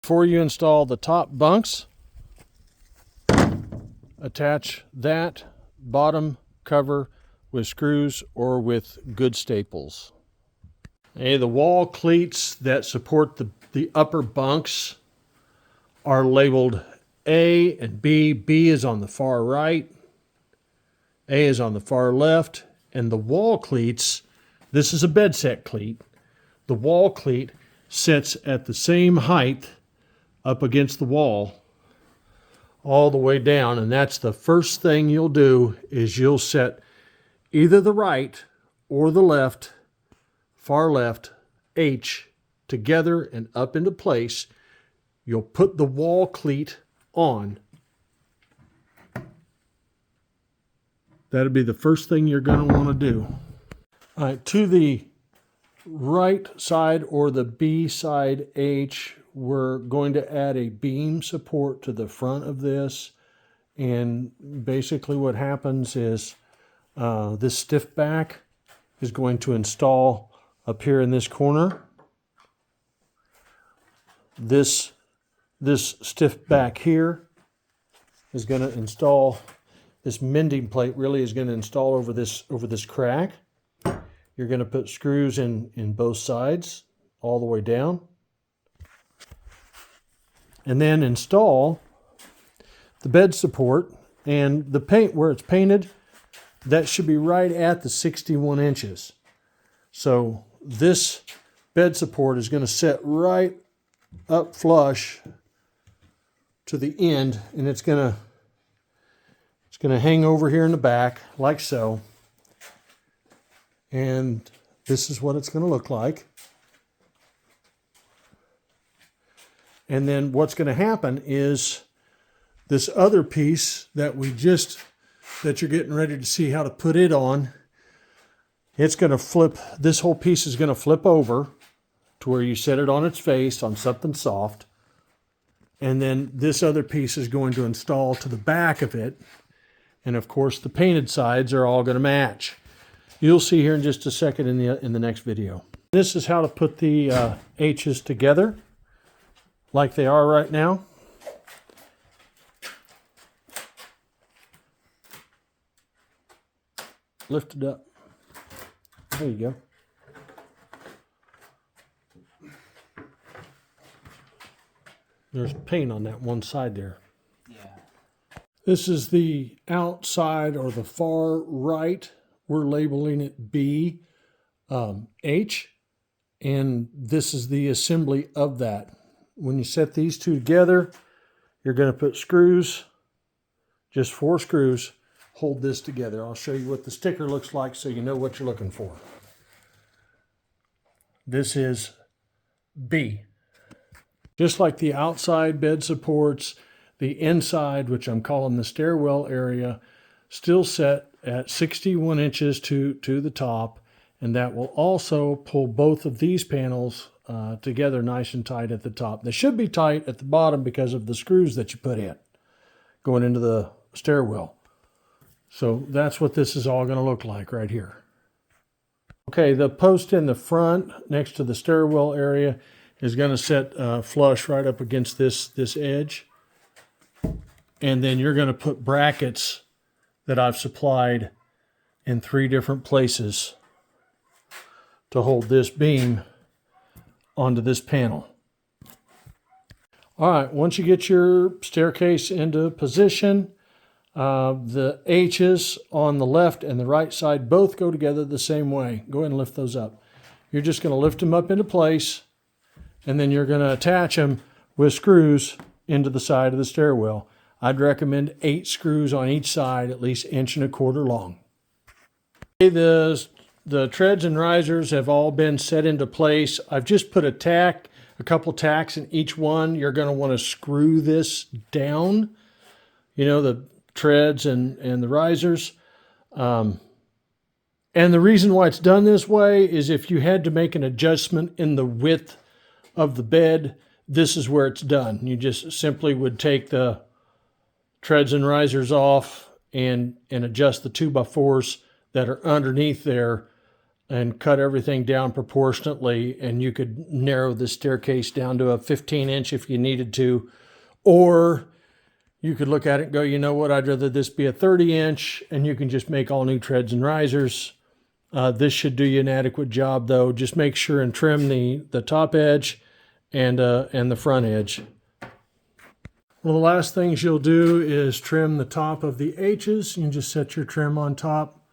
before you install the top bunks, attach that bottom cover with screws or with good staples. Okay, the wall cleats that support the upper bunks are labeled A and B. B is on the far right, A is on the far left, and the wall cleats, this is a bed set cleat, the wall cleat sits at the same height up against the wall all the way down, and that's the first thing you'll do is you'll set either the right or the left, far left, H together and up into place. You'll put the wall cleat on. That'll be the first thing you're going to want to do. All right, to the right side or the B side H, we're going to add a beam support to the front of this. And basically what happens is this stiff back is going to install up here in this corner. This stiff back here is going to install, this mending plate really is going to install over this crack. You're going to put screws in both sides all the way down. And then install the bed support, and the paint where it's painted, that should be right at the 61 inches. So this bed support is going to set right up flush to the end, and it's going to hang over here in the back like so. And this is what it's going to look like. And then what's going to happen is this other piece that you're getting ready to see how to put it on, it's going to flip, this whole piece is going to flip over to where you set it on its face on something soft. And then this other piece is going to install to the back of it. And of course the painted sides are all going to match. You'll see here in just a second in the next video. This is how to put the H's together like they are right now. Lift it up. There you go. There's paint on that one side there. Yeah. This is the outside or the far right. We're labeling it B, H, and this is the assembly of that. When you set these two together, you're going to put screws, just 4 screws, hold this together. I'll show you what the sticker looks like so you know what you're looking for. This is B. Just like the outside bed supports, the inside, which I'm calling the stairwell area, still set at 61 inches to the top, and that will also pull both of these panels together nice and tight at the top. They should be tight at the bottom because of the screws that you put in going into the stairwell. So that's what this is all going to look like right here. Okay, the post in the front next to the stairwell area is going to set flush right up against this edge. And then you're going to put brackets that I've supplied in 3 different places to hold this beam onto this panel. All right, once you get your staircase into position, the H's on the left and the right side both go together the same way. Go ahead and lift those up. You're just going to lift them up into place, and then you're going to attach them with screws into the side of the stairwell. I'd recommend 8 screws on each side, at least 1.25 inches long. The treads and risers have all been set into place. I've just put a couple tacks in each one. You're going to want to screw this down, the treads and the risers. And the reason why it's done this way is if you had to make an adjustment in the width of the bed, this is where it's done. You just simply would take the treads and risers off and adjust the 2x4s that are underneath there and cut everything down proportionately, and you could narrow the staircase down to a 15-inch if you needed to. Or you could look at it and go, you know what, I'd rather this be a 30-inch, and you can just make all new treads and risers. This should do you an adequate job, though. Just make sure and trim the top edge and the front edge. One of the last things you'll do is trim the top of the H's. You can just set your trim on top,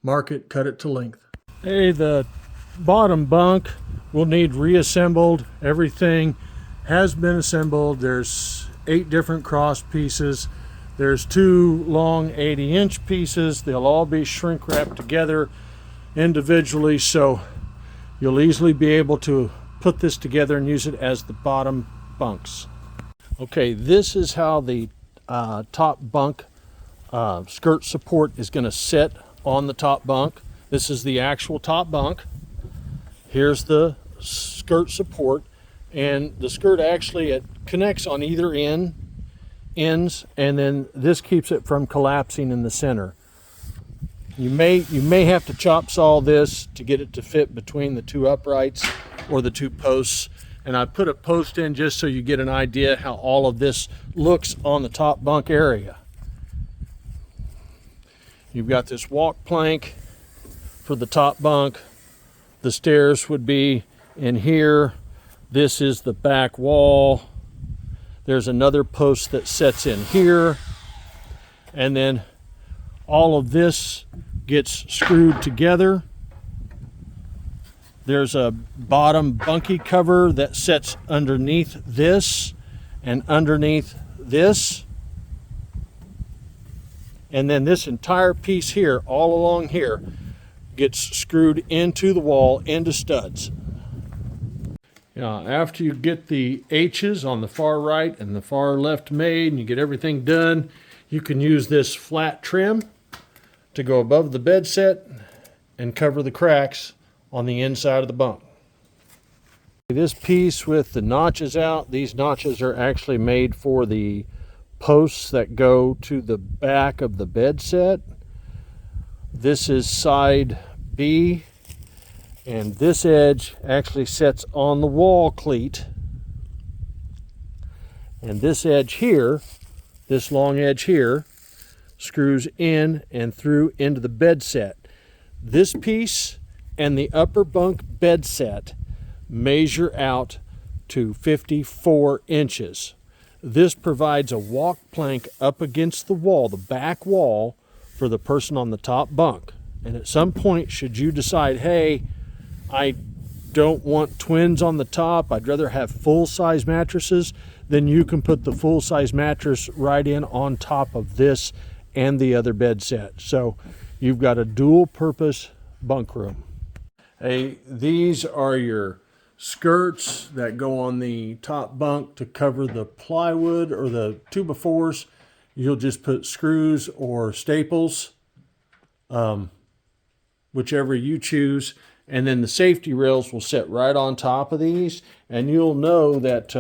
mark it, cut it to length. Hey, the bottom bunk will need reassembled. Everything has been assembled. There's 8 different cross pieces. There's 2 long 80-inch pieces. They'll all be shrink wrapped together individually, so you'll easily be able to put this together and use it as the bottom bunks. Okay, this is how the top bunk skirt support is going to sit on the top bunk. This is the actual top bunk. Here's the skirt support, and the skirt actually, it connects on either ends, and then this keeps it from collapsing in the center. You may have to chop saw this to get it to fit between the 2 uprights or the 2 posts. And I put a post in just so you get an idea how all of this looks on the top bunk area. You've got this walk plank for the top bunk. The stairs would be in here. This is the back wall. There's another post that sets in here. And then all of this gets screwed together. There's a bottom bunkie cover that sets underneath this and underneath this. And then this entire piece here, all along here, gets screwed into the wall, into studs. Now, after you get the H's on the far right and the far left made, and you get everything done, you can use this flat trim to go above the bed set and cover the cracks on the inside of the bunk. This piece with the notches out, these notches are actually made for the posts that go to the back of the bed set. This is side B, and this edge actually sets on the wall cleat. And this edge here, this long edge here, screws in and through into the bed set. This piece and the upper bunk bed set measure out to 54 inches. This provides a walk plank up against the wall, the back wall, for the person on the top bunk. And at some point, should you decide, hey, I don't want twins on the top, I'd rather have full-size mattresses, then you can put the full-size mattress right in on top of this and the other bed set. So you've got a dual-purpose bunk room. Hey, these are your skirts that go on the top bunk to cover the plywood or the 2x4s. You'll just put screws or staples, whichever you choose. And then the safety rails will sit right on top of these. And you'll know that,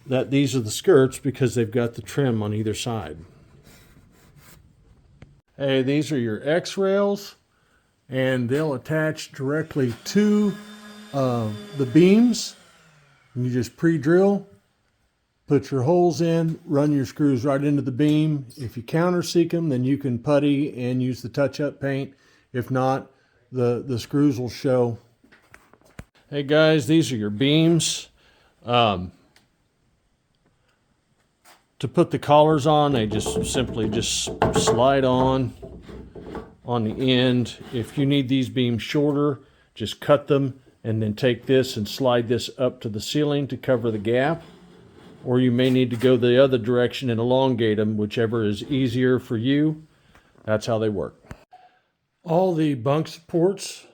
that these are the skirts because they've got the trim on either side. Hey, these are your X rails, and they'll attach directly to the beams. And you just pre-drill, put your holes in, run your screws right into the beam. If you countersink them, then you can putty and use the touch-up paint. If not, the screws will show. Hey guys, these are your beams. To put the collars on, they just simply slide on the end. If you need these beams shorter, just cut them and then take this and slide this up to the ceiling to cover the gap. Or you may need to go the other direction and elongate them, whichever is easier for you. That's how they work. All the bunk supports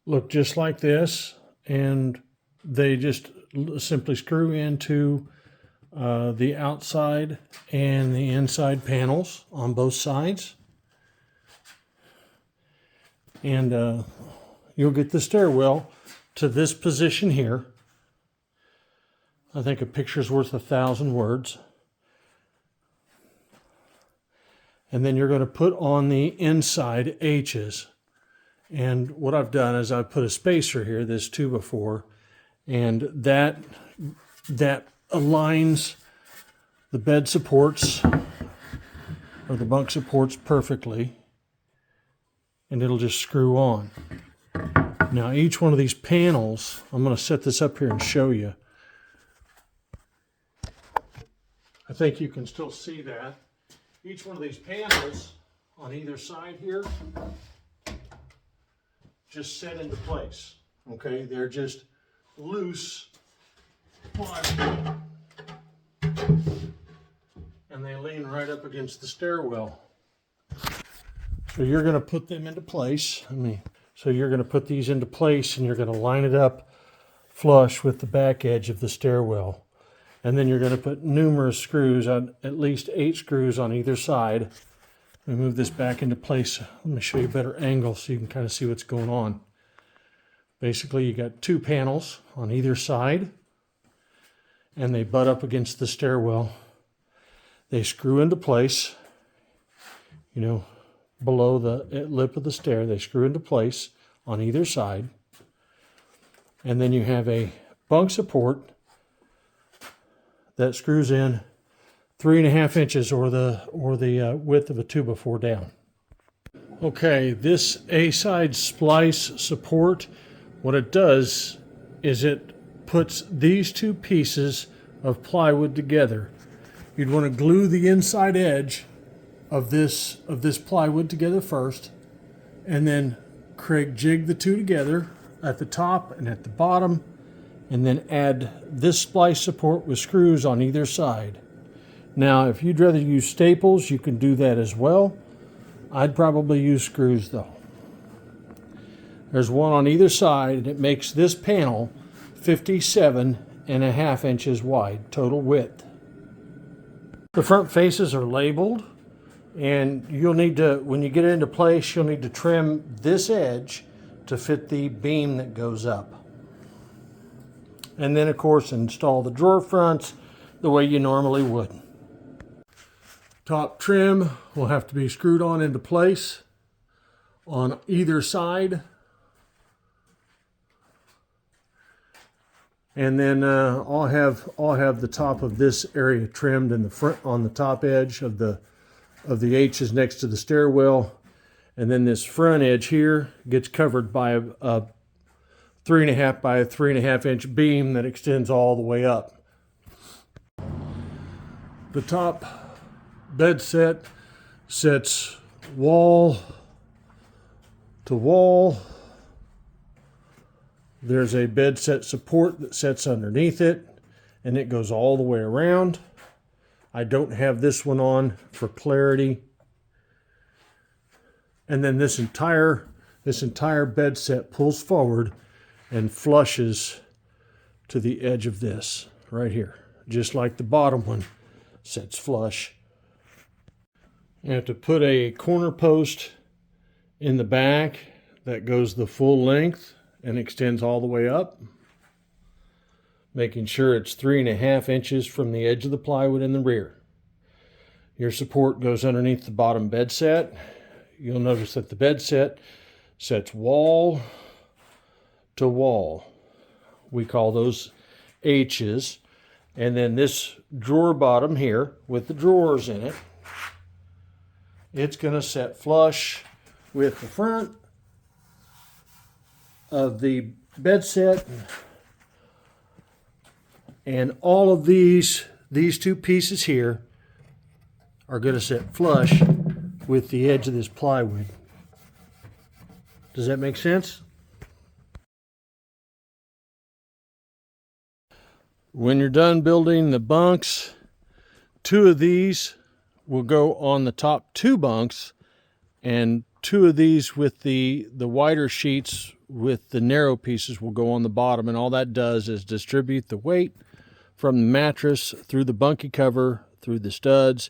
look just like this, and they just simply screw into the outside and the inside panels on both sides. And you'll get the stairwell to this position here. I think a picture's worth 1,000 words. And then you're going to put on the inside H's. And what I've done is I've put a spacer here, this 2x4, and that aligns the bed supports or the bunk supports perfectly, and it'll just screw on. Now each one of these panels, I'm going to set this up here and show you. I think you can still see that. Each one of these panels on either side here just set into place. Okay, they're just loose plywood, and they lean right up against the stairwell. So you're going to put them into place. So you're going to put these into place, and you're going to line it up flush with the back edge of the stairwell. And then you're going to put numerous screws, on at least 8 screws on either side. Let me move this back into place. Let me show you a better angle so you can kind of see what's going on. Basically, you got 2 panels on either side, and they butt up against the stairwell. They screw into place, you know, below the lip of the stair. They screw into place on either side. And then you have a bunk support that screws in 3.5 inches or the width of a 2x4 down. Okay, this A-side splice support, what it does is it puts these 2 pieces of plywood together. You'd want to glue the inside edge of this plywood together first, and then Craig jig the 2 together at the top and at the bottom, and then add this splice support with screws on either side. Now, if you'd rather use staples, you can do that as well. I'd probably use screws though. There's one on either side, and it makes this panel 57.5 inches wide, total width. The front faces are labeled, and you'll need to, when you get it into place, you'll need to trim this edge to fit the beam that goes up. And then, of course, install the drawer fronts the way you normally would. Top trim will have to be screwed on into place on either side. And then I'll have the top of this area trimmed in the front on the top edge of the H's next to the stairwell. And then this front edge here gets covered by a 3.5 by 3.5 inch beam that extends all the way up. The top bed set sets wall to wall. There's a bed set support that sets underneath it, and it goes all the way around. I don't have this one on for clarity. And then this entire bed set pulls forward and flushes to the edge of this right here, just like the bottom one sets flush. You have to put a corner post in the back that goes the full length and extends all the way up, making sure it's 3.5 inches from the edge of the plywood in the rear. Your support goes underneath the bottom bed set. You'll notice that the bed set sets wall to wall. We call those H's. And then this drawer bottom here with the drawers in it, it's going to set flush with the front of the bed set. And all of these 2 pieces here are going to set flush with the edge of this plywood. Does that make sense? When you're done building the bunks, 2 of these will go on the top 2 bunks, and 2 of these with the wider sheets with the narrow pieces will go on the bottom. And all that does is distribute the weight from the mattress through the bunkie cover, through the studs,